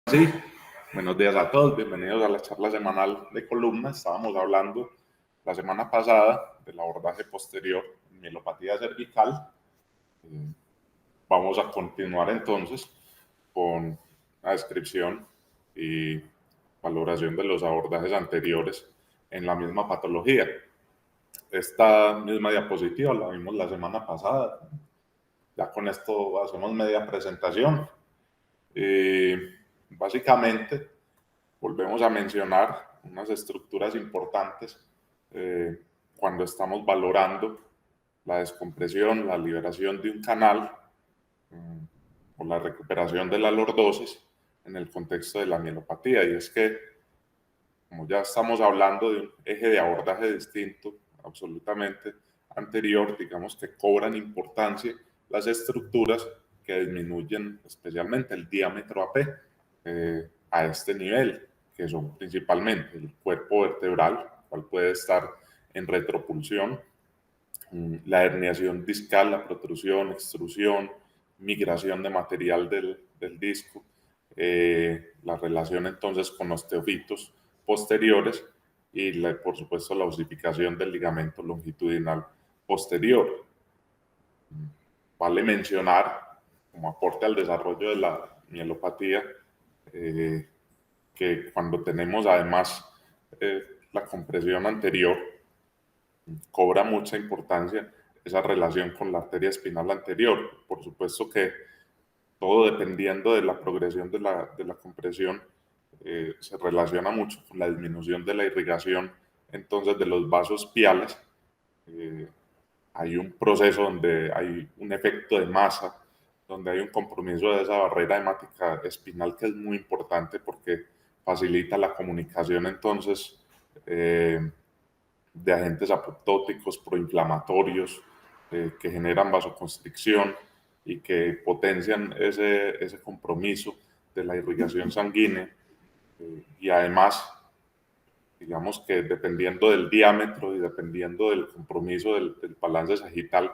Sí, buenos días a todos, bienvenidos a la charla semanal de columna. Estábamos hablando la semana pasada del abordaje posterior en mielopatía cervical. Vamos a continuar entonces con la descripción y valoración de los abordajes anteriores en la misma patología. Esta misma diapositiva la vimos la semana pasada. Ya con esto hacemos media presentación. Básicamente, volvemos a mencionar unas estructuras importantes cuando estamos valorando la descompresión, la liberación de un canal o la recuperación de la lordosis en el contexto de la mielopatía. Y es que, como ya estamos hablando de un eje de abordaje distinto, absolutamente anterior, digamos que cobran importancia las estructuras que disminuyen especialmente el diámetro AP a este nivel, que son principalmente el cuerpo vertebral, cual puede estar en retropulsión, la herniación discal, la protrusión, extrusión, migración de material del disco, la relación entonces con osteofitos posteriores y por supuesto la osificación del ligamento longitudinal posterior. Vale mencionar, como aporte al desarrollo de la mielopatía, que cuando tenemos además la compresión anterior, cobra mucha importancia esa relación con la arteria espinal anterior. Por supuesto que todo dependiendo de la progresión de la compresión, se relaciona mucho con la disminución de la irrigación entonces de los vasos piales. Hay un proceso donde hay un efecto de masa, donde hay un compromiso de esa barrera hemática espinal que es muy importante porque facilita la comunicación entonces de agentes apoptóticos, proinflamatorios, que generan vasoconstricción y que potencian ese compromiso de la irrigación sanguínea. Y además, digamos que dependiendo del diámetro y dependiendo del compromiso del balance sagital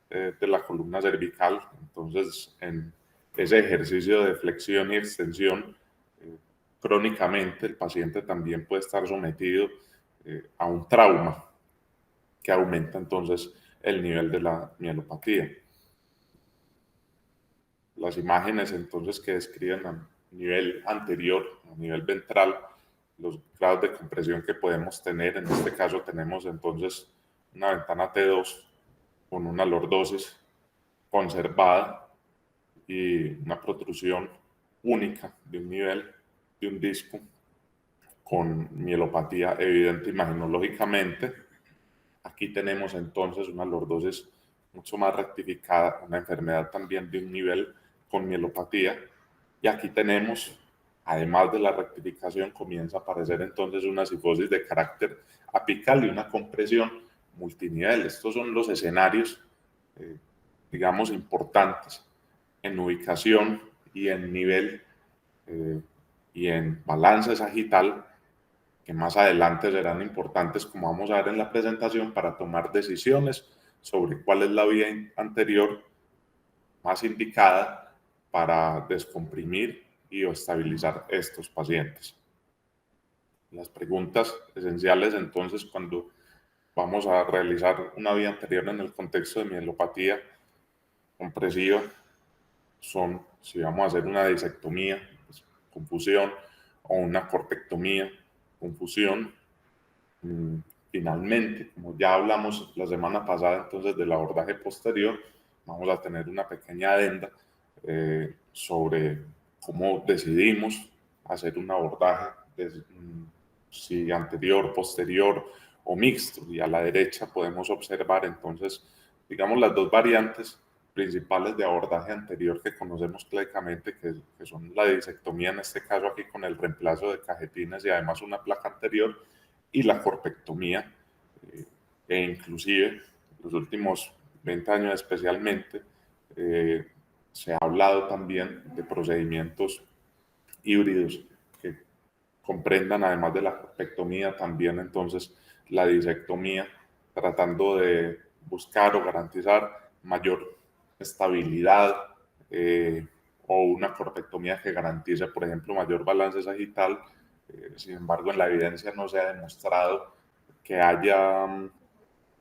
de la columna cervical, entonces en ese ejercicio de flexión y extensión, crónicamente el paciente también puede estar sometido a un trauma que aumenta entonces el nivel de la mielopatía. Las imágenes entonces que describen a nivel anterior, a nivel ventral, los grados de compresión que podemos tener. En este caso tenemos entonces una ventana T2 con una lordosis conservada y una protrusión única de un nivel de un disco con mielopatía evidente imaginológicamente. Aquí tenemos entonces una lordosis mucho más rectificada, una enfermedad también de un nivel con mielopatía. Y aquí tenemos, además de la rectificación, comienza a aparecer entonces una cifosis de carácter apical y una compresión multinivel. Estos son los escenarios, digamos, importantes en ubicación y en nivel y en balance sagital, que más adelante serán importantes, como vamos a ver en la presentación, para tomar decisiones sobre cuál es la vía anterior más indicada para descomprimir y o estabilizar estos pacientes. Las preguntas esenciales entonces cuando vamos a realizar una vía anterior en el contexto de mielopatía compresiva son si vamos a hacer una disectomía, pues, confusión, o una corpectomía, confusión. Finalmente, como ya hablamos la semana pasada entonces del abordaje posterior, vamos a tener una pequeña adenda sobre cómo decidimos hacer un abordaje, si anterior, posterior o mixto. Y a la derecha podemos observar entonces, digamos, las dos variantes principales de abordaje anterior que conocemos clínicamente, que son la disectomía, en este caso aquí con el reemplazo de cajetines y además una placa anterior, y la corpectomía, e inclusive los últimos 20 años especialmente, se ha hablado también de procedimientos híbridos que comprendan además de la corpectomía también entonces la disectomía, tratando de buscar o garantizar mayor estabilidad o una corpectomía que garantice, por ejemplo, mayor balance sagital. Sin embargo, en la evidencia no se ha demostrado que haya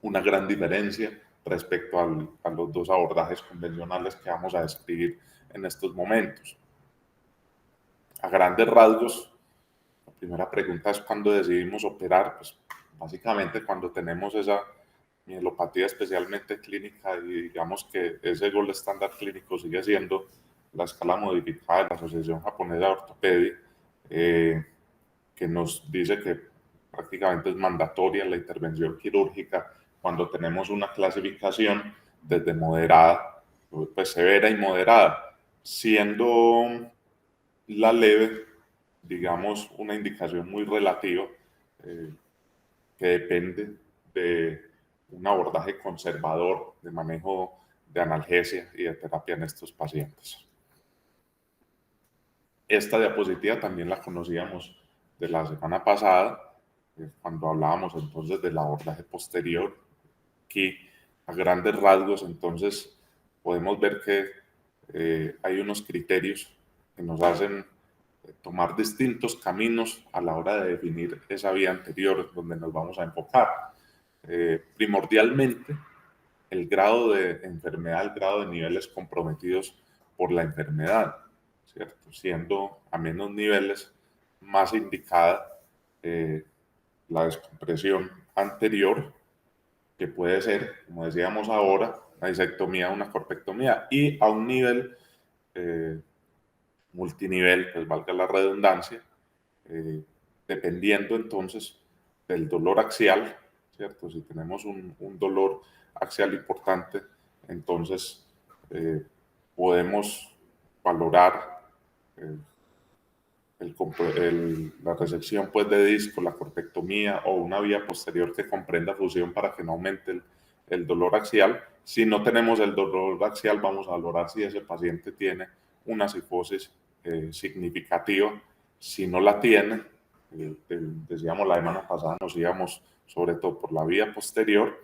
una gran diferencia respecto a los dos abordajes convencionales que vamos a describir en estos momentos. A grandes rasgos, la primera pregunta es cuándo decidimos operar. Pues básicamente cuando tenemos esa mielopatía especialmente clínica y digamos que ese gold estándar clínico sigue siendo la escala modificada de la Asociación Japonesa de Ortopedia, que nos dice que prácticamente es mandatoria la intervención quirúrgica cuando tenemos una clasificación desde moderada, pues severa y moderada, siendo la leve, digamos, una indicación muy relativa que depende de un abordaje conservador de manejo de analgesia y de terapia en estos pacientes. Esta diapositiva también la conocíamos de la semana pasada, cuando hablábamos entonces del abordaje posterior. Aquí, a grandes rasgos, entonces, podemos ver que hay unos criterios que nos hacen tomar distintos caminos a la hora de definir esa vía anterior donde nos vamos a enfocar. Primordialmente, el grado de enfermedad, el grado de niveles comprometidos por la enfermedad, ¿cierto? Siendo a menos niveles más indicada la descompresión anterior, que puede ser, como decíamos ahora, una disectomía, una corpectomía, y a un nivel multinivel, pues valga la redundancia, dependiendo entonces del dolor axial, ¿cierto? Si tenemos un dolor axial importante, entonces podemos valorar la resección pues, de disco, la corpectomía o una vía posterior que comprenda fusión para que no aumente el dolor axial. Si no tenemos el dolor axial, vamos a valorar si ese paciente tiene una cifosis significativa. Si no la tiene, decíamos la semana pasada, nos íbamos sobre todo por la vía posterior,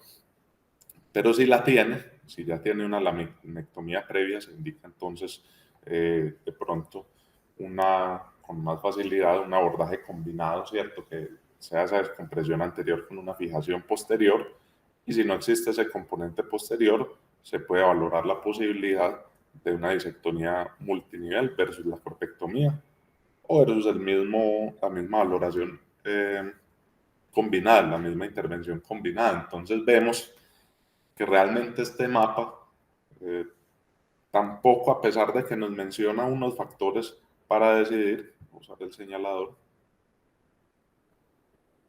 pero si la tiene, si ya tiene una laminectomía previa, se indica entonces de pronto con más facilidad un abordaje combinado, ¿cierto? Que sea esa descompresión anterior con una fijación posterior, y si no existe ese componente posterior, se puede valorar la posibilidad de una disectomía multinivel versus la corpectomía, o versus la misma valoración combinada, la misma intervención combinada. Entonces vemos que realmente este mapa tampoco, a pesar de que nos menciona unos factores para decidir, usar el señalador,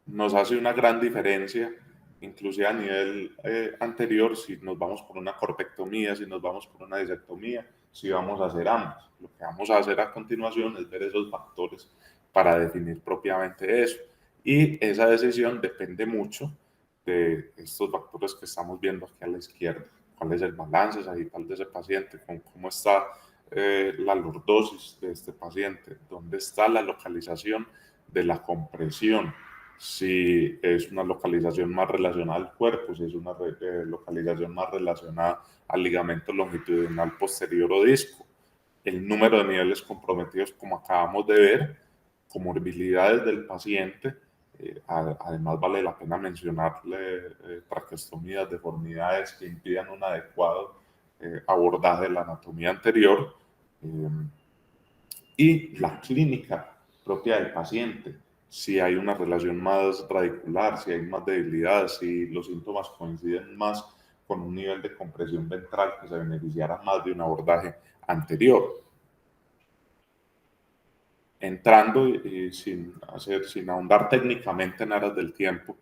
nos hace una gran diferencia, inclusive a nivel anterior, si nos vamos por una corpectomía, si nos vamos por una disectomía, si vamos a hacer ambos. Lo que vamos a hacer a continuación es ver esos factores para definir propiamente eso. Y esa decisión depende mucho de estos factores que estamos viendo aquí a la izquierda. ¿Cuál es el balance sagital de ese paciente? ¿Cómo está la lordosis de este paciente? ¿Dónde está la localización de la compresión? Si es una localización más relacionada al cuerpo, si es una localización más relacionada al ligamento longitudinal posterior o disco, el número de niveles comprometidos, como acabamos de ver, comorbilidades del paciente. Además, vale la pena mencionarle traqueostomías, deformidades que impidan un adecuado abordaje de la anatomía anterior, y la clínica propia del paciente. Si hay una relación más radicular, si hay más debilidad, si los síntomas coinciden más con un nivel de compresión ventral que se beneficiara más de un abordaje anterior. Entrando y sin ahondar técnicamente en aras del tiempo,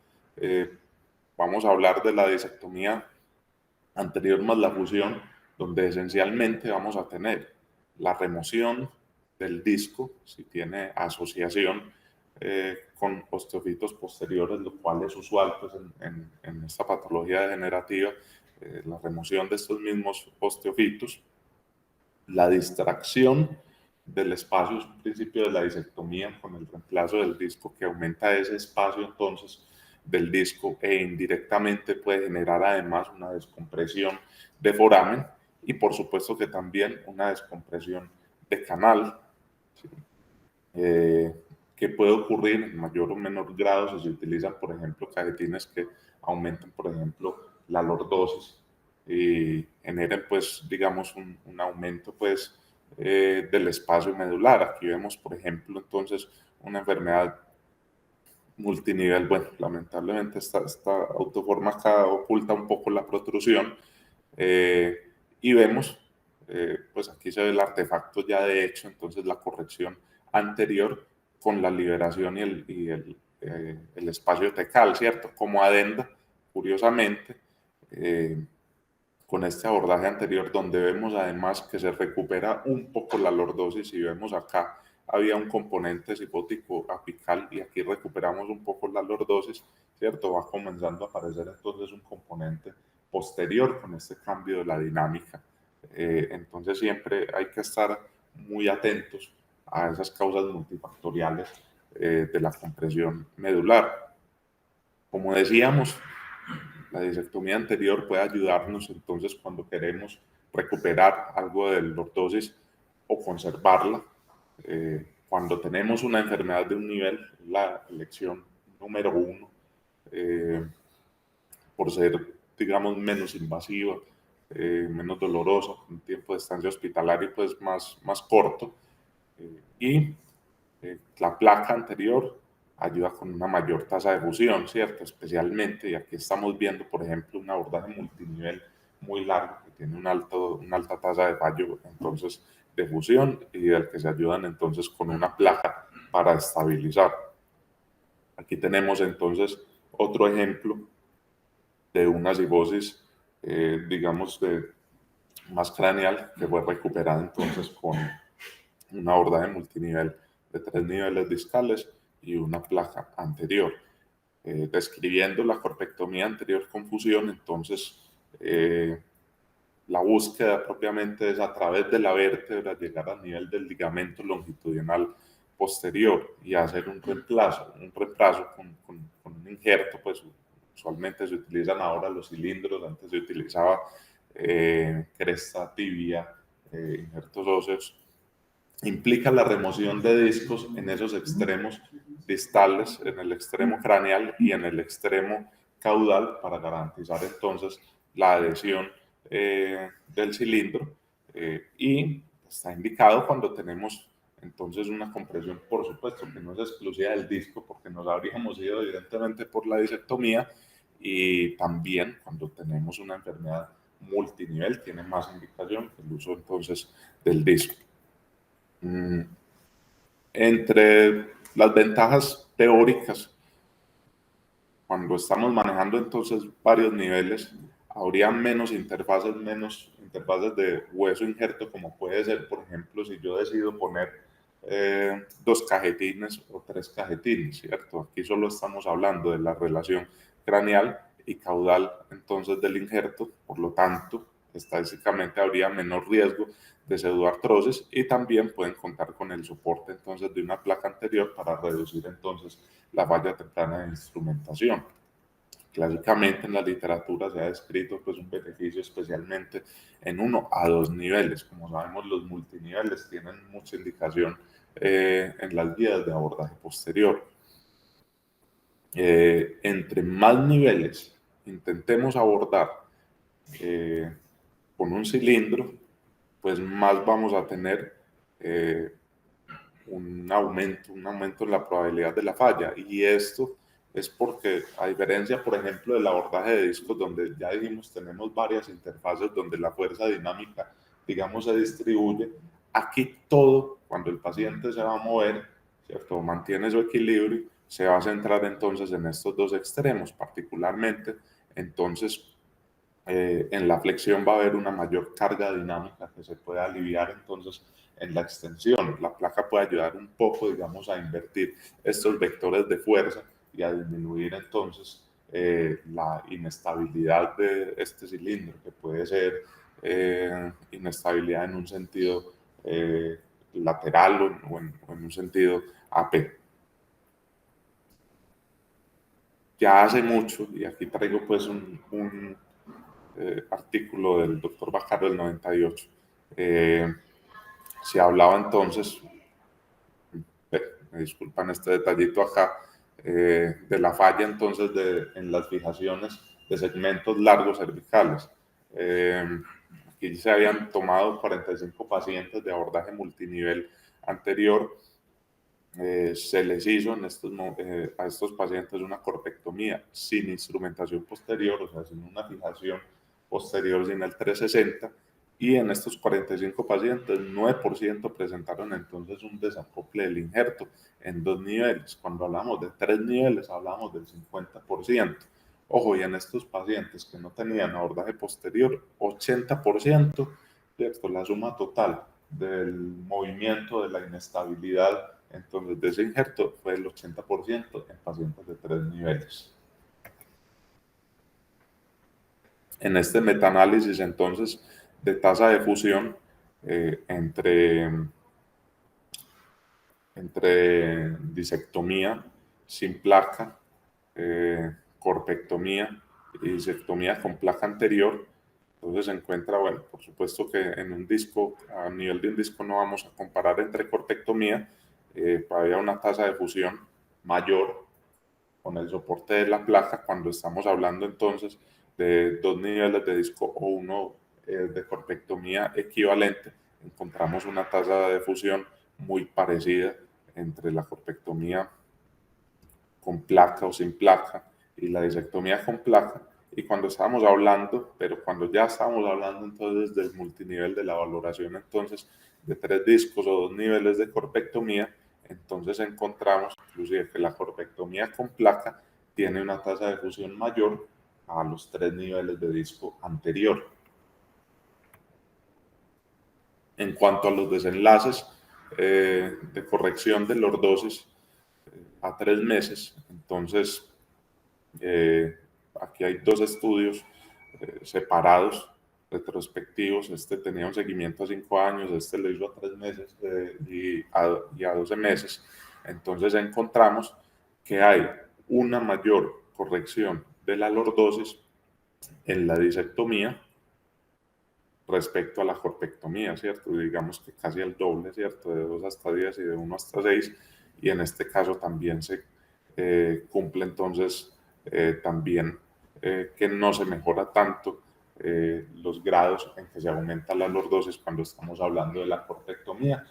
vamos a hablar de la disectomía anterior más la fusión, donde esencialmente vamos a tener la remoción del disco, si tiene asociación con osteofitos posteriores, lo cual es usual pues, en esta patología degenerativa, la remoción de estos mismos osteofitos, la distracción del espacio es un principio de la disectomía con el reemplazo del disco que aumenta ese espacio entonces del disco e indirectamente puede generar además una descompresión de foramen y por supuesto que también una descompresión de canal, ¿sí? Que puede ocurrir en mayor o menor grado si se utilizan, por ejemplo, cajetines que aumentan, por ejemplo, la lordosis y generen, pues, digamos, un aumento, pues, del espacio medular. Aquí vemos, por ejemplo, entonces, una enfermedad multinivel. Bueno, lamentablemente esta autoforma acá oculta un poco la protrusión, eh, y vemos, pues aquí se ve el artefacto ya de hecho, entonces la corrección anterior con la liberación el espacio tecal, ¿cierto? Como adenda, curiosamente, eh, con este abordaje anterior, donde vemos además que se recupera un poco la lordosis y vemos acá había un componente cipótico apical y aquí recuperamos un poco la lordosis, ¿cierto? Va comenzando a aparecer entonces un componente posterior con este cambio de la dinámica. Entonces siempre hay que estar muy atentos a esas causas multifactoriales de la compresión medular. Como decíamos, la disectomía anterior puede ayudarnos entonces cuando queremos recuperar algo de lordosis o conservarla. Cuando tenemos una enfermedad de un nivel, la elección número uno, eh, por ser, digamos, menos invasiva, menos dolorosa, un tiempo de estancia hospitalaria pues más corto, y la placa anterior ayuda con una mayor tasa de fusión, ¿cierto? Especialmente, y aquí estamos viendo, por ejemplo, un abordaje multinivel muy largo que tiene una alta tasa de fallo, entonces, de fusión y del que se ayudan entonces con una placa para estabilizar. Aquí tenemos entonces otro ejemplo de una cifosis, digamos, más craneal que fue recuperada entonces con una abordaje multinivel de 3 niveles discales y una placa anterior. Describiendo la corpectomía anterior con fusión, entonces la búsqueda propiamente es a través de la vértebra llegar al nivel del ligamento longitudinal posterior y hacer un reemplazo con un injerto, pues usualmente se utilizan ahora los cilindros, antes se utilizaba cresta tibia, injertos óseos. Implica la remoción de discos en esos extremos distales, en el extremo craneal y en el extremo caudal, para garantizar entonces la adhesión del cilindro, y está indicado cuando tenemos entonces una compresión, por supuesto, que no es exclusiva del disco, porque nos habríamos ido evidentemente por la disectomía, y también cuando tenemos una enfermedad multinivel tiene más indicación que el uso entonces del disco. Entre las ventajas teóricas, cuando estamos manejando entonces varios niveles, habría menos interfaces de hueso injerto, como puede ser, por ejemplo, si yo decido poner 2 cajetines o 3 cajetines, ¿cierto? Aquí solo estamos hablando de la relación craneal y caudal entonces del injerto, por lo tanto, estadísticamente habría menor riesgo de pseudoartrosis y también pueden contar con el soporte entonces de una placa anterior para reducir entonces la falla temprana de instrumentación. Clásicamente en la literatura se ha descrito pues un beneficio especialmente en 1 a 2 niveles. Como sabemos, los multiniveles tienen mucha indicación en las guías de abordaje posterior. Entre más niveles intentemos abordar con un cilindro, pues más vamos a tener un aumento en la probabilidad de la falla. Y esto es porque, a diferencia, por ejemplo, del abordaje de discos, donde ya dijimos tenemos varias interfaces donde la fuerza dinámica, digamos, se distribuye, aquí todo, cuando el paciente se va a mover, ¿cierto? Mantiene su equilibrio, se va a centrar entonces en estos dos extremos, particularmente, entonces, en la flexión va a haber una mayor carga dinámica que se puede aliviar entonces en la extensión. La placa puede ayudar un poco, digamos, a invertir estos vectores de fuerza y a disminuir entonces la inestabilidad de este cilindro, que puede ser inestabilidad en un sentido lateral o en un sentido AP. Ya hace mucho, y aquí traigo pues un artículo del doctor Bacaro del 98, Se hablaba entonces, me disculpan este detallito acá, de la falla entonces en las fijaciones de segmentos largos cervicales. Aquí se habían tomado 45 pacientes de abordaje multinivel anterior. Se les hizo a estos pacientes una corpectomía sin instrumentación posterior, o sea, sin una fijación posterior, sin el 360, y en estos 45 pacientes, 9% presentaron entonces un desacople del injerto en 2 niveles. Cuando hablamos de 3 niveles, hablamos del 50%. Ojo, y en estos pacientes que no tenían abordaje posterior, 80%, ¿cierto? La suma total del movimiento, de la inestabilidad, entonces de ese injerto fue el 80% en pacientes de 3 niveles. En este metaanálisis entonces de tasa de fusión entre disectomía sin placa, corpectomía y disectomía con placa anterior, entonces se encuentra, bueno, por supuesto que en un disco, a nivel de un disco no vamos a comparar entre corpectomía, había una tasa de fusión mayor con el soporte de la placa cuando estamos hablando entonces de 2 niveles de disco o uno de corpectomía equivalente, encontramos una tasa de fusión muy parecida entre la corpectomía con placa o sin placa y la disectomía con placa. Y cuando estábamos hablando, pero cuando ya estábamos hablando entonces del multinivel de la valoración, entonces de 3 discos o 2 niveles de corpectomía, entonces encontramos inclusive que la corpectomía con placa tiene una tasa de fusión mayor a los 3 niveles de disco anterior. En cuanto a los desenlaces de corrección de lordosis a 3 meses, entonces aquí hay 2 estudios separados, retrospectivos. Este tenía un seguimiento a 5 años, este lo hizo a 3 meses y a 12 meses. Entonces encontramos que hay una mayor corrección de la lordosis en la disectomía respecto a la corpectomía, ¿cierto? Digamos que casi el doble, ¿cierto? De 2 hasta 10 y de 1 hasta 6. Y en este caso también se cumple entonces también que no se mejora tanto los grados en que se aumenta la lordosis cuando estamos hablando de la corpectomía.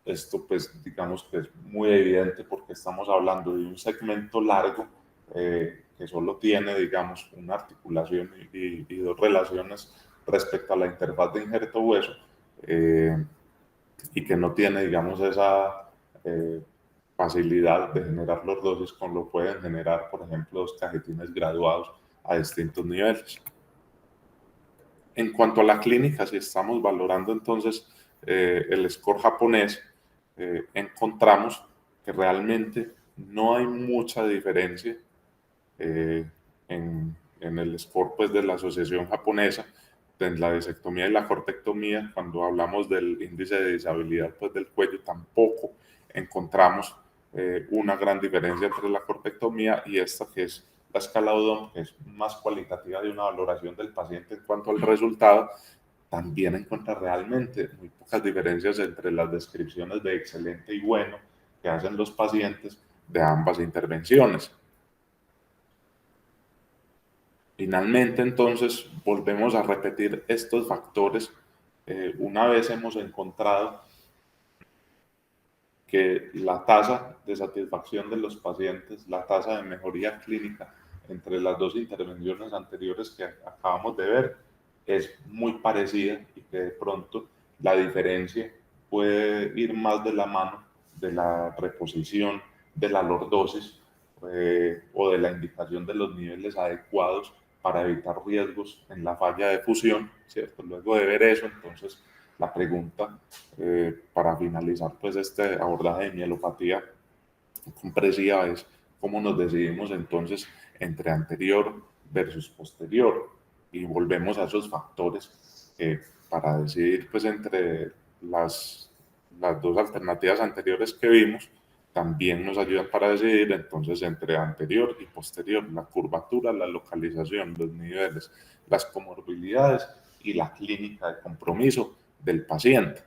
Esto pues digamos que es muy evidente porque estamos hablando de un segmento largo que solo tiene digamos una articulación y 2 relaciones respecto a la interfaz de injerto hueso y que no tiene digamos esa facilidad de generar lordosis como lo pueden generar por ejemplo 2 cajetines graduados a distintos niveles. En cuanto a la clínica, si estamos valorando entonces el score japonés, encontramos que realmente no hay mucha diferencia en el score pues, de la asociación japonesa, en la disectomía y la corpectomía. Cuando hablamos del índice de disabilidad pues, del cuello, tampoco encontramos una gran diferencia entre la corpectomía y esta que es la escala Odom, que es más cualitativa de una valoración del paciente en cuanto al resultado. También encuentra realmente muy pocas diferencias entre las descripciones de excelente y bueno que hacen los pacientes de ambas intervenciones. Finalmente, entonces, volvemos a repetir estos factores. Una vez hemos encontrado que la tasa de satisfacción de los pacientes, la tasa de mejoría clínica entre las 2 intervenciones anteriores que acabamos de ver, es muy parecida y que de pronto la diferencia puede ir más de la mano de la reposición de la lordosis o de la indicación de los niveles adecuados para evitar riesgos en la falla de fusión, ¿cierto? Luego de ver eso, entonces la pregunta para finalizar pues este abordaje de mielopatía compresiva es cómo nos decidimos entonces entre anterior versus posterior y volvemos a esos factores para decidir pues entre las 2 alternativas anteriores que vimos también nos ayudan para decidir entonces entre anterior y posterior, la curvatura, la localización, los niveles, las comorbilidades y la clínica de compromiso del paciente.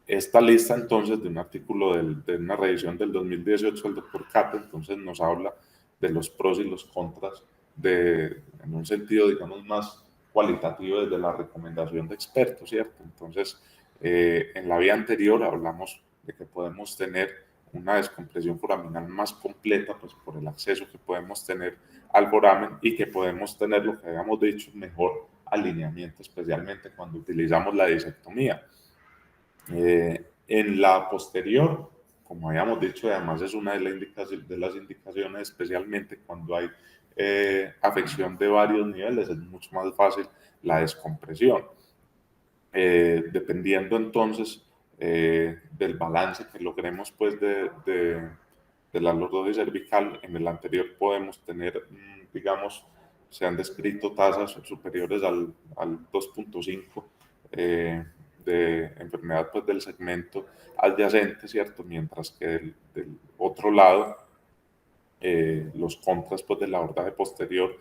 Esta lista entonces de un artículo de una revisión del 2018 del doctor Cate, entonces nos habla de los pros y los contras en un sentido, digamos, más cualitativo desde la recomendación de expertos, ¿cierto? Entonces, en la vía anterior hablamos de que podemos tener una descompresión foraminal más completa, pues por el acceso que podemos tener al foramen y que podemos tener, lo que habíamos dicho, mejor alineamiento, especialmente cuando utilizamos la disectomía. En la posterior, como habíamos dicho, además es una de las indicaciones, especialmente cuando hay afección de varios niveles, es mucho más fácil la descompresión. Dependiendo entonces del balance que logremos pues de la lordosis cervical, en el anterior podemos tener, digamos, se han descrito tasas superiores al 2.5 de enfermedad pues, del segmento adyacente, ¿cierto? Mientras que del otro lado, los contras pues, del abordaje posterior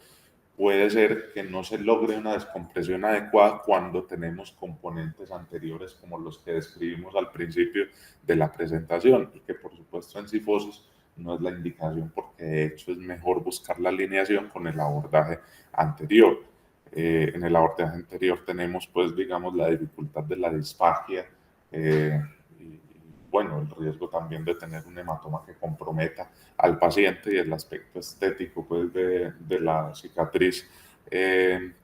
puede ser que no se logre una descompresión adecuada cuando tenemos componentes anteriores como los que describimos al principio de la presentación y que por supuesto en cifosis no es la indicación porque de hecho es mejor buscar la alineación con el abordaje anterior. En el abordaje anterior tenemos pues digamos la dificultad de la disfagia y bueno, el riesgo también de tener un hematoma que comprometa al paciente y el aspecto estético pues, de la cicatriz en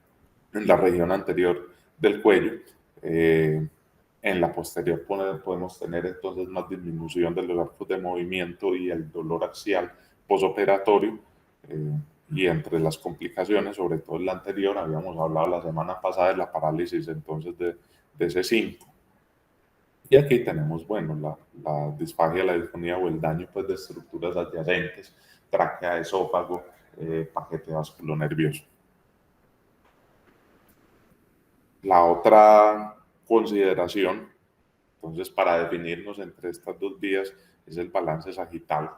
la región anterior del cuello. En la posterior podemos tener entonces más disminución de los arcos de movimiento y el dolor axial posoperatorio. Y entre las complicaciones, sobre todo en la anterior, habíamos hablado la semana pasada de la parálisis entonces de C5. Y aquí tenemos, bueno, la disfagia, la disfonía o el daño pues, de estructuras adyacentes, tráquea, esófago, paquete vasculonervioso. La otra consideración, entonces, para definirnos entre estas dos vías, es el balance sagital.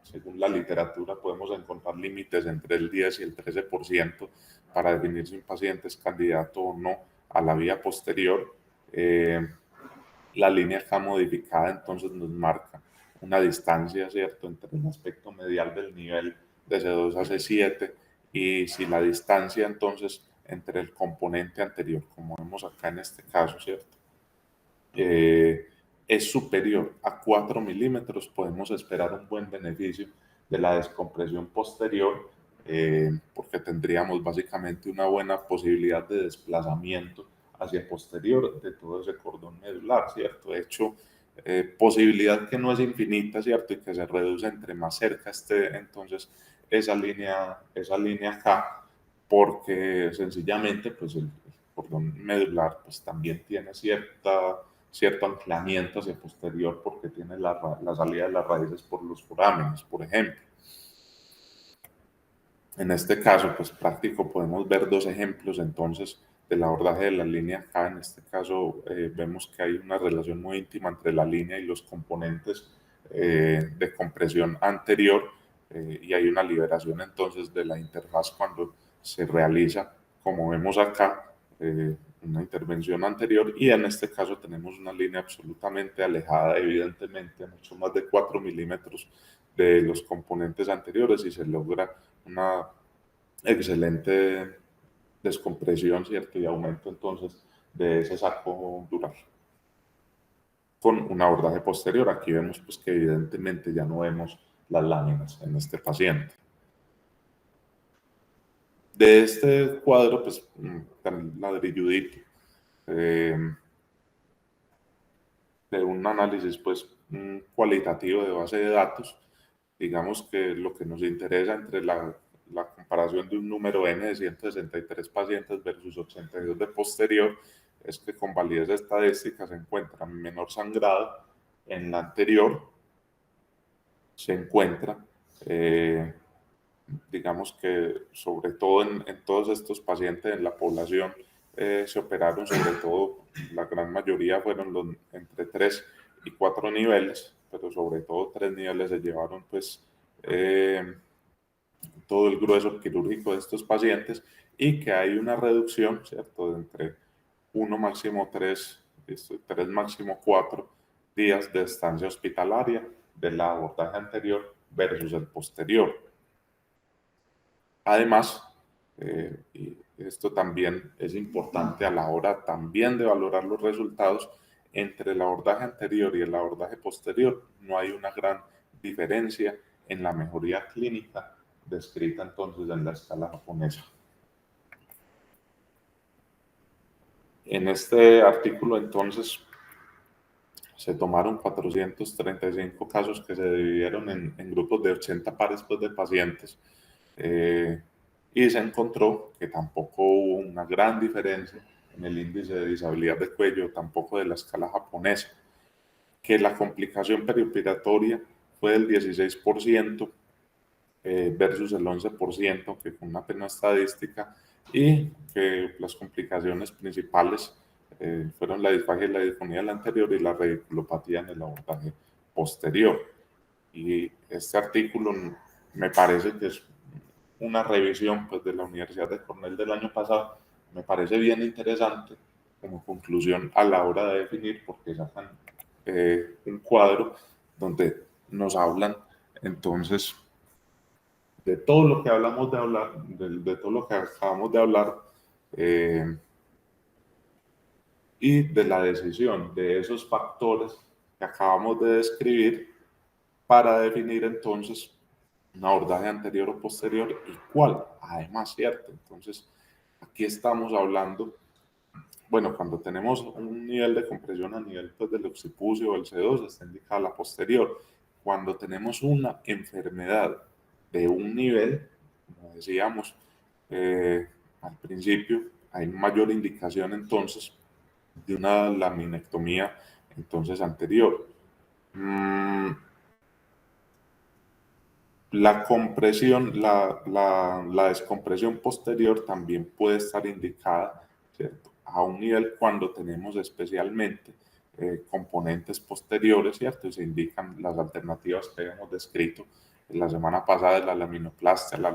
Según la literatura, podemos encontrar límites entre el 10 y el 13% para definir si un paciente es candidato o no a la vía posterior. La línea acá modificada entonces nos marca una distancia, ¿cierto?, entre el aspecto medial del nivel de C2 a C7 y si la distancia entonces entre el componente anterior, como vemos acá en este caso, ¿cierto?, es superior a 4 milímetros, podemos esperar un buen beneficio de la descompresión posterior porque tendríamos básicamente una buena posibilidad de desplazamiento hacia posterior de todo ese cordón medular, ¿cierto? De hecho, posibilidad que no es infinita, ¿cierto? Y que se reduce entre más cerca esté entonces esa línea acá, porque sencillamente pues el cordón medular pues también tiene cierto anclamiento hacia posterior porque tiene la salida de las raíces por los forámenes, por ejemplo. En este caso, pues práctico, podemos ver dos ejemplos entonces del abordaje de la línea acá. En este caso vemos que hay una relación muy íntima entre la línea y los componentes de compresión anterior y hay una liberación entonces de la interfaz cuando se realiza, como vemos acá, una intervención anterior y en este caso tenemos una línea absolutamente alejada, evidentemente mucho más de 4 milímetros de los componentes anteriores y se logra una excelente descompresión, ¿cierto? Y aumento entonces de ese saco dural. Con un abordaje posterior, aquí vemos pues, que evidentemente ya no vemos las láminas en este paciente. De este cuadro, pues, tan ladrilludito, de un análisis pues, cualitativo de base de datos, digamos que lo que nos interesa entre la comparación de un número n de 163 pacientes versus 82 de posterior es que con validez estadística se encuentra menor sangrado. En la anterior se encuentra, digamos que sobre todo en todos estos pacientes en la población se operaron, sobre todo la gran mayoría fueron entre 3 y 4 niveles, pero sobre todo 3 niveles se llevaron pues todo el grueso quirúrgico de estos pacientes y que hay una reducción, ¿cierto?, de entre 1 máximo 3, 3 máximo 4 días de estancia hospitalaria del abordaje anterior versus el posterior. Además, y esto también es importante a la hora también de valorar los resultados, entre el abordaje anterior y el abordaje posterior no hay una gran diferencia en la mejoría clínica descrita entonces en la escala japonesa. En este artículo entonces se tomaron 435 casos que se dividieron en grupos de 80 pares pues, de pacientes y se encontró que tampoco hubo una gran diferencia en el índice de disabilidad de cuello, tampoco de la escala japonesa, que la complicación perioperatoria fue del 16% versus el 11%, que fue una pena estadística, y que las complicaciones principales fueron la disfagia y la disfonía del anterior y la radiculopatía en el abordaje posterior. Y este artículo me parece que es una revisión pues, de la Universidad de Cornell del año pasado, me parece bien interesante como conclusión a la hora de definir, porque sacan un cuadro donde nos hablan entonces de todo lo que hablamos de hablar, de todo lo que acabamos de hablar, y de la decisión de esos factores que acabamos de describir para definir entonces un abordaje anterior o posterior y cuál. Además, cierto. Entonces, aquí estamos hablando, bueno, cuando tenemos un nivel de compresión a nivel pues, del occipucio o el C2, está indicada la posterior. Cuando tenemos una enfermedad de un nivel, como decíamos al principio, hay mayor indicación entonces de una laminectomía entonces anterior. La compresión, la descompresión posterior también puede estar indicada, ¿cierto? A un nivel cuando tenemos especialmente componentes posteriores, ¿cierto? Y se indican las alternativas que habíamos descrito en la semana pasada de la laminoplastia, la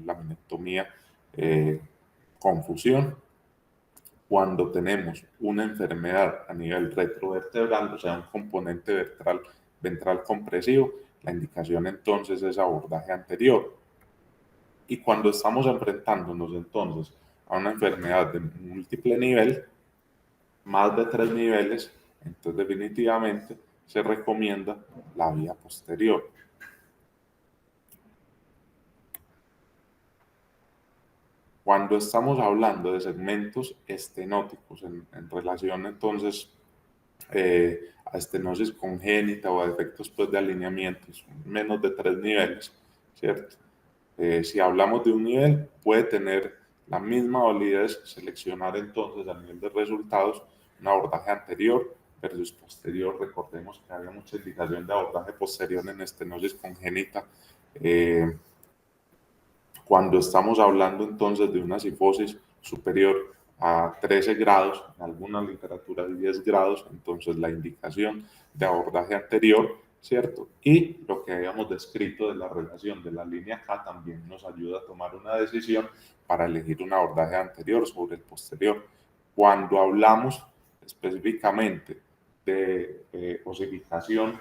laminectomía con fusión. Cuando tenemos una enfermedad a nivel retrovertebral, o sea, un componente ventral compresivo, la indicación entonces es abordaje anterior. Y cuando estamos enfrentándonos entonces a una enfermedad de múltiple nivel, más de 3 niveles, entonces definitivamente se recomienda la vía posterior. Cuando estamos hablando de segmentos estenóticos en relación entonces a estenosis congénita o a defectos pues, de alineamientos, menos de 3 niveles, ¿cierto? Si hablamos de un nivel, puede tener la misma validez seleccionar entonces a nivel de resultados un abordaje anterior versus posterior. Recordemos que había mucha indicación de abordaje posterior en estenosis congénita. Cuando estamos hablando entonces de una cifosis superior a 13 grados, en alguna literatura de 10 grados, entonces la indicación de abordaje anterior, ¿cierto? Y lo que habíamos descrito de la relación de la línea K también nos ayuda a tomar una decisión para elegir un abordaje anterior sobre el posterior. Cuando hablamos específicamente de osificación,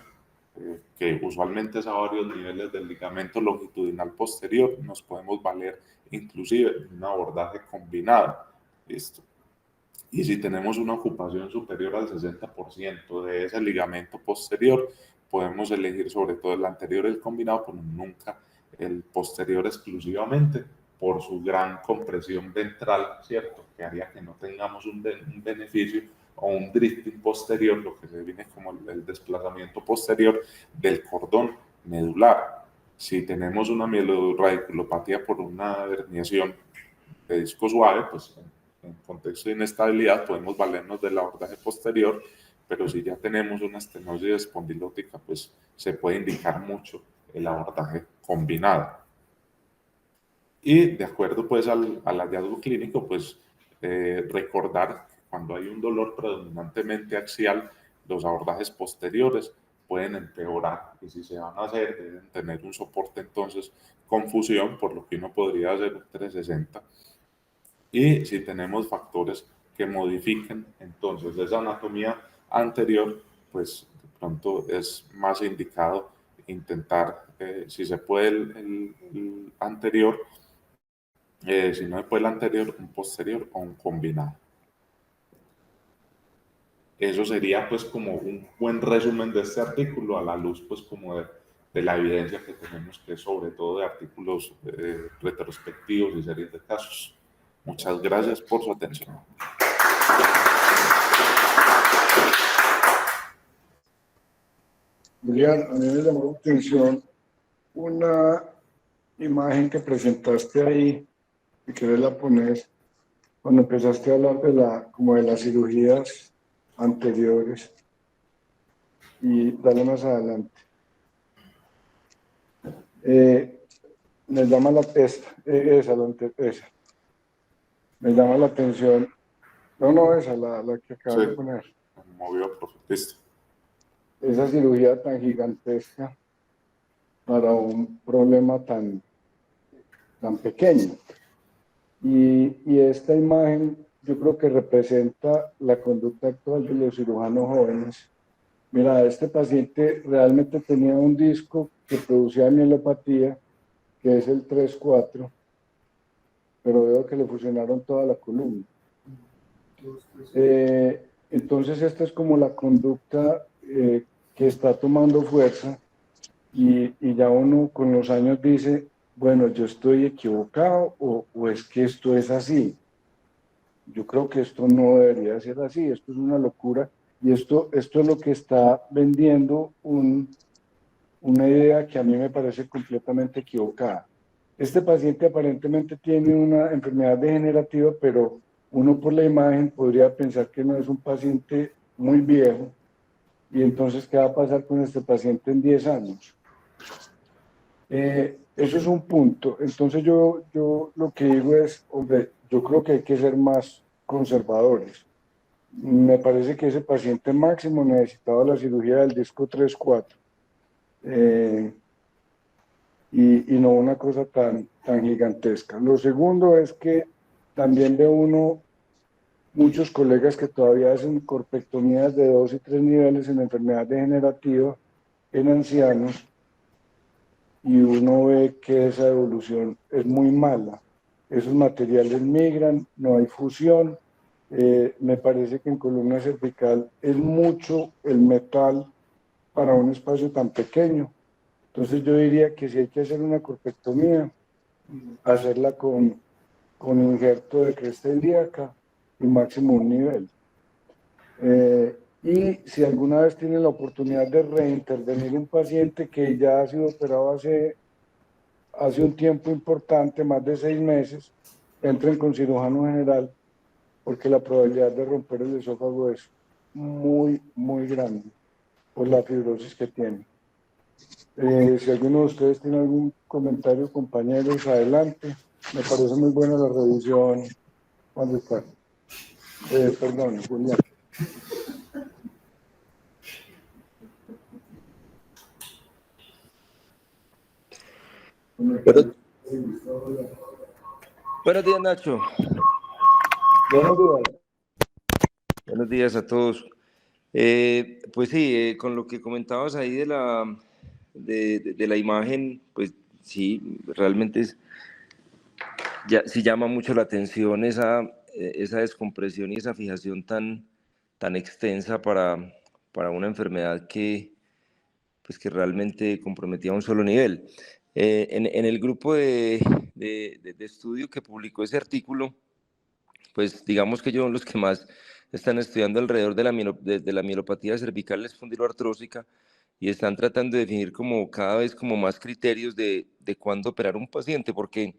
que usualmente es a varios niveles del ligamento longitudinal posterior, nos podemos valer inclusive de un abordaje combinado. ¿Listo? Y si tenemos una ocupación superior al 60% de ese ligamento posterior, podemos elegir sobre todo el anterior y el combinado, pero nunca el posterior exclusivamente por su gran compresión ventral, ¿cierto? Que haría que no tengamos un beneficio o un drifting posterior, lo que se define como el desplazamiento posterior del cordón medular. Si tenemos una mieloradiculopatía por una herniación de disco suave, pues en contexto de inestabilidad podemos valernos del abordaje posterior, pero si ya tenemos una estenosis espondilótica, pues se puede indicar mucho el abordaje combinado. Y de acuerdo pues al hallazgo clínico, pues recordar que cuando hay un dolor predominantemente axial, los abordajes posteriores pueden empeorar y si se van a hacer deben tener un soporte entonces con fusión, por lo que uno podría hacer un 360. Y si tenemos factores que modifiquen entonces esa anatomía anterior, pues pronto es más indicado intentar, si se puede, el anterior, si no se puede el anterior, un posterior o un combinado. Eso sería pues como un buen resumen de este artículo a la luz pues como de la evidencia que tenemos, que es sobre todo de artículos retrospectivos y series de casos. Muchas gracias por su atención. Julián, a mí me llamó la atención una imagen que presentaste ahí, si querés la poner, cuando empezaste a hablar como de las cirugías anteriores, y dale más adelante. Me llama esa. Me llama la atención, esa, la que acabas de poner. Movió profetista. Esa cirugía tan gigantesca para un problema tan pequeño. Y esta imagen yo creo que representa la conducta actual de los cirujanos jóvenes. Mira, este paciente realmente tenía un disco que producía mielopatía, que es el 3-4, pero veo que le fusionaron toda la columna. Entonces esta es como la conducta que está tomando fuerza, y ya uno con los años dice, bueno, yo estoy equivocado o es que esto es así. Yo creo que esto no debería ser así, esto es una locura, y esto es lo que está vendiendo una idea que a mí me parece completamente equivocada. Este paciente aparentemente tiene una enfermedad degenerativa, pero uno por la imagen podría pensar que no es un paciente muy viejo, y entonces, ¿qué va a pasar con este paciente en 10 años? Eso es un punto. Entonces yo lo que digo es, hombre, yo creo que hay que ser más conservadores. Me parece que ese paciente máximo necesitaba la cirugía del disco 3-4, y no una cosa tan gigantesca. Lo segundo es que también ve uno muchos colegas que todavía hacen corpectomías de 2 y 3 niveles en enfermedad degenerativa en ancianos, y uno ve que esa evolución es muy mala. Esos materiales migran, no hay fusión. Me parece que en columna cervical es mucho el metal para un espacio tan pequeño. Entonces yo diría que si hay que hacer una corpectomía, hacerla con injerto de cresta ilíaca y máximo un nivel. Y si alguna vez tienen la oportunidad de reintervenir un paciente que ya ha sido operado hace un tiempo importante, más de 6 meses, entren con cirujano general, porque la probabilidad de romper el esófago es muy, muy grande por la fibrosis que tiene. Si alguno de ustedes tiene algún comentario, compañeros, adelante. Me parece muy buena la revisión. ¿Dónde está? Perdón, Julián. Buenos días, Nacho. Buenos días. Buenos días a todos. Pues sí, con lo que comentabas ahí de la imagen, pues sí, realmente sí llama mucho la atención esa descompresión y esa fijación tan extensa para una enfermedad pues que realmente comprometía un solo nivel. En el grupo de estudio que publicó ese artículo, pues digamos que ellos son los que más están estudiando alrededor de la mielopatía cervical espondiloartrósica, y están tratando de definir como cada vez como más criterios de cuándo operar un paciente, porque,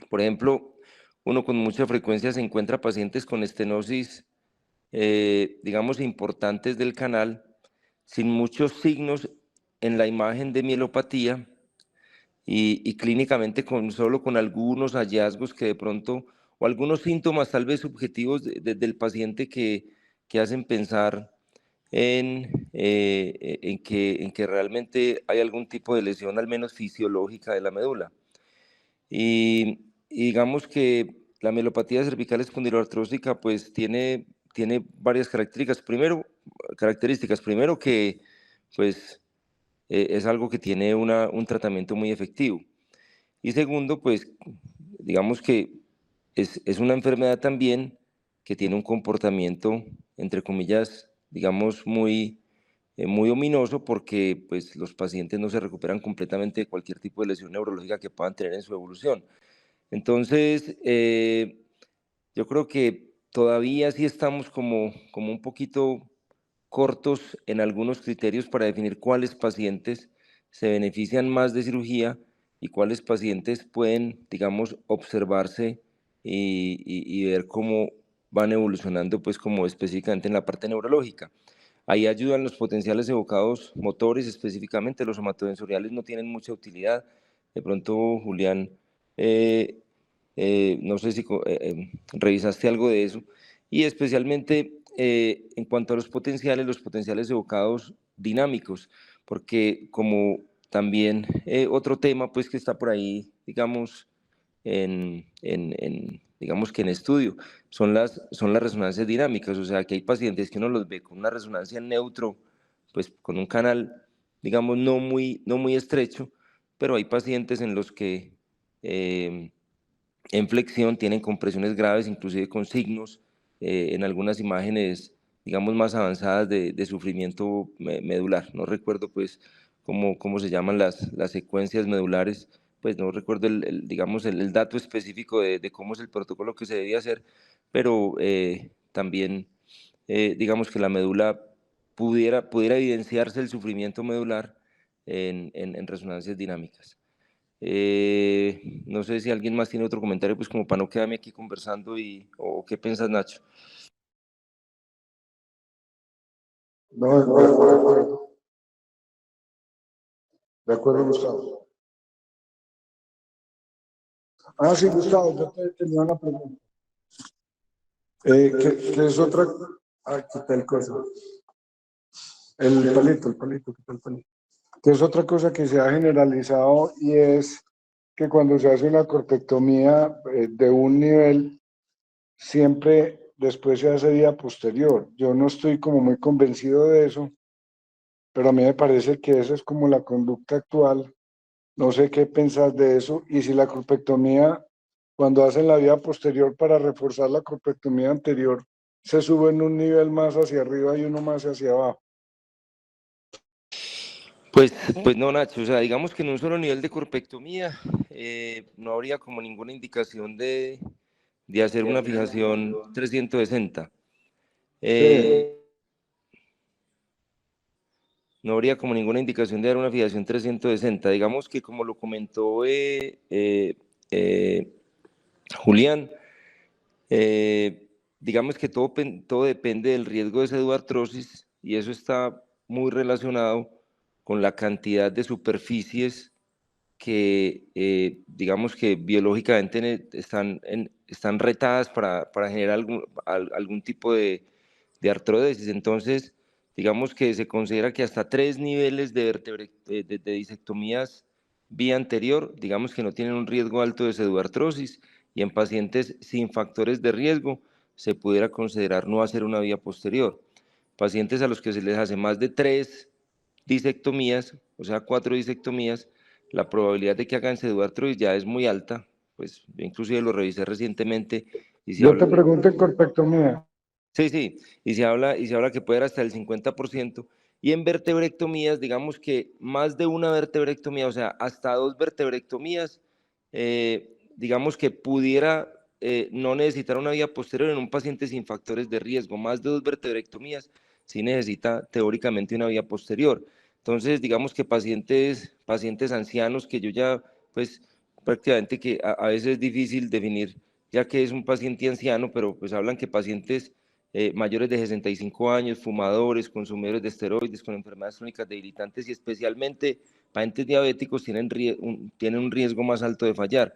por ejemplo, uno con mucha frecuencia se encuentra pacientes con estenosis, digamos, importantes del canal, sin muchos signos en la imagen de mielopatía, y clínicamente solo con algunos hallazgos que de pronto, o algunos síntomas tal vez subjetivos del paciente que hacen pensar en que realmente hay algún tipo de lesión, al menos fisiológica, de la médula. Y digamos que la mielopatía cervical espondiloartrósica pues tiene varias características. Primero, características. Primero que, pues, es algo que tiene un tratamiento muy efectivo. Y segundo, pues, digamos que es una enfermedad también que tiene un comportamiento, entre comillas, digamos, muy ominoso porque pues, los pacientes no se recuperan completamente de cualquier tipo de lesión neurológica que puedan tener en su evolución. Entonces, yo creo que todavía sí estamos como un poquito cortos en algunos criterios para definir cuáles pacientes se benefician más de cirugía y cuáles pacientes pueden, digamos, observarse y ver cómo van evolucionando, pues como específicamente en la parte neurológica. Ahí ayudan los potenciales evocados motores, específicamente los somatosensoriales no tienen mucha utilidad. De pronto, Julián, eh, no sé si revisaste algo de eso. Y especialmente en cuanto a los potenciales evocados dinámicos, porque como también otro tema pues que está por ahí, digamos, digamos que en estudio, son las resonancias dinámicas, o sea que hay pacientes que uno los ve con una resonancia en neutro, pues con un canal, digamos, no muy estrecho, pero hay pacientes en los que en flexión tienen compresiones graves, inclusive con signos, en algunas imágenes, digamos, más avanzadas de sufrimiento medular. No recuerdo, pues, cómo se llaman las secuencias medulares, pues no recuerdo, digamos, el dato específico de cómo es el protocolo que se debía hacer, pero también, digamos, que la medula pudiera evidenciarse el sufrimiento medular en resonancias dinámicas. No sé si alguien más tiene otro comentario, pues como para no quedarme aquí conversando o qué piensas, Nacho. No, de acuerdo. De acuerdo, Gustavo. Ah, sí, Gustavo, yo tenía una pregunta. ¿Qué es otra? Ah, quita el coso. El palito, quita el palito. Que es otra cosa que se ha generalizado y es que cuando se hace una corpectomía de un nivel, siempre después se hace vía posterior. Yo no estoy como muy convencido de eso, pero a mí me parece que esa es como la conducta actual. No sé qué pensás de eso y si la corpectomía, cuando hacen la vía posterior para reforzar la corpectomía anterior, se sube en un nivel más hacia arriba y uno más hacia abajo. Pues no, Nacho, o sea, digamos que en un solo nivel de corpectomía no habría como ninguna indicación de hacer una fijación 360. Sí. No habría como ninguna indicación de dar una fijación 360. Digamos que como lo comentó Julián, digamos que todo depende del riesgo de pseudoartrosis y eso está muy relacionado con la cantidad de superficies que, digamos que biológicamente están retadas para generar algún tipo de artrodesis. Entonces, digamos que se considera que hasta 3 niveles de disectomías vía anterior, digamos que no tienen un riesgo alto de pseudoartrosis y en pacientes sin factores de riesgo se pudiera considerar no hacer una vía posterior. Pacientes a los que se les hace más de 3 disectomías, o sea, 4 disectomías, la probabilidad de que hagan pseudoartrosis ya es muy alta, pues yo inclusive lo revisé recientemente y se Yo te habla, pregunto en corpectomía. sí, y se habla que puede ser hasta el 50%, y en vertebrectomías, digamos que más de una vertebrectomía, o sea, hasta 2 vertebrectomías, digamos que pudiera no necesitar una vía posterior en un paciente sin factores de riesgo, más de 2 vertebrectomías, sí necesita teóricamente una vía posterior. Entonces, digamos que pacientes ancianos que yo ya, pues prácticamente que a veces es difícil definir ya que es un paciente anciano, pero pues hablan que pacientes mayores de 65 años, fumadores, consumidores de esteroides, con enfermedades crónicas debilitantes y especialmente pacientes diabéticos tienen un riesgo más alto de fallar.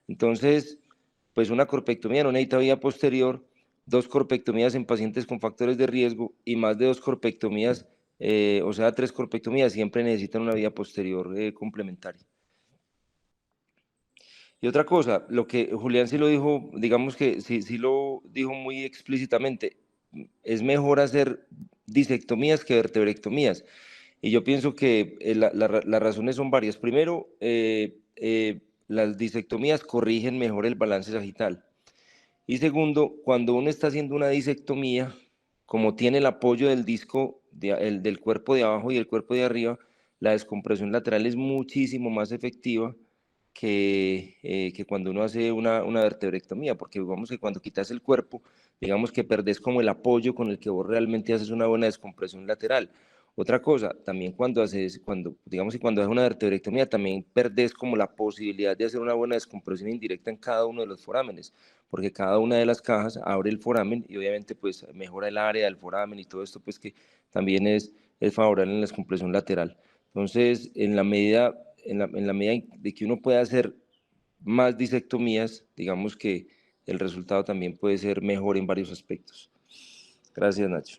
Entonces, pues una corpectomía no necesita vía posterior, 2 corpectomías en pacientes con factores de riesgo y más de 2 corpectomías, o sea, 3 corpectomías, siempre necesitan una vía posterior complementaria. Y otra cosa, lo que Julián sí lo dijo, digamos que sí lo dijo muy explícitamente, es mejor hacer disectomías que vertebrectomías. Y yo pienso que las razones son varias. Primero, las disectomías corrigen mejor el balance sagital. Y segundo, cuando uno está haciendo una disectomía, como tiene el apoyo del disco del cuerpo de abajo y el cuerpo de arriba, la descompresión lateral es muchísimo más efectiva que cuando uno hace una vertebrectomía, porque digamos que cuando quitas el cuerpo, digamos que perdés como el apoyo con el que vos realmente haces una buena descompresión lateral. Otra cosa, también digamos que cuando haces una vertebrectomía, también perdés como la posibilidad de hacer una buena descompresión indirecta en cada uno de los forámenes, porque cada una de las cajas abre el foramen y obviamente pues mejora el área del foramen y todo esto pues que también es favorable en la descompresión lateral. Entonces, en la medida de que uno pueda hacer más disectomías, digamos que el resultado también puede ser mejor en varios aspectos. Gracias, Nacho.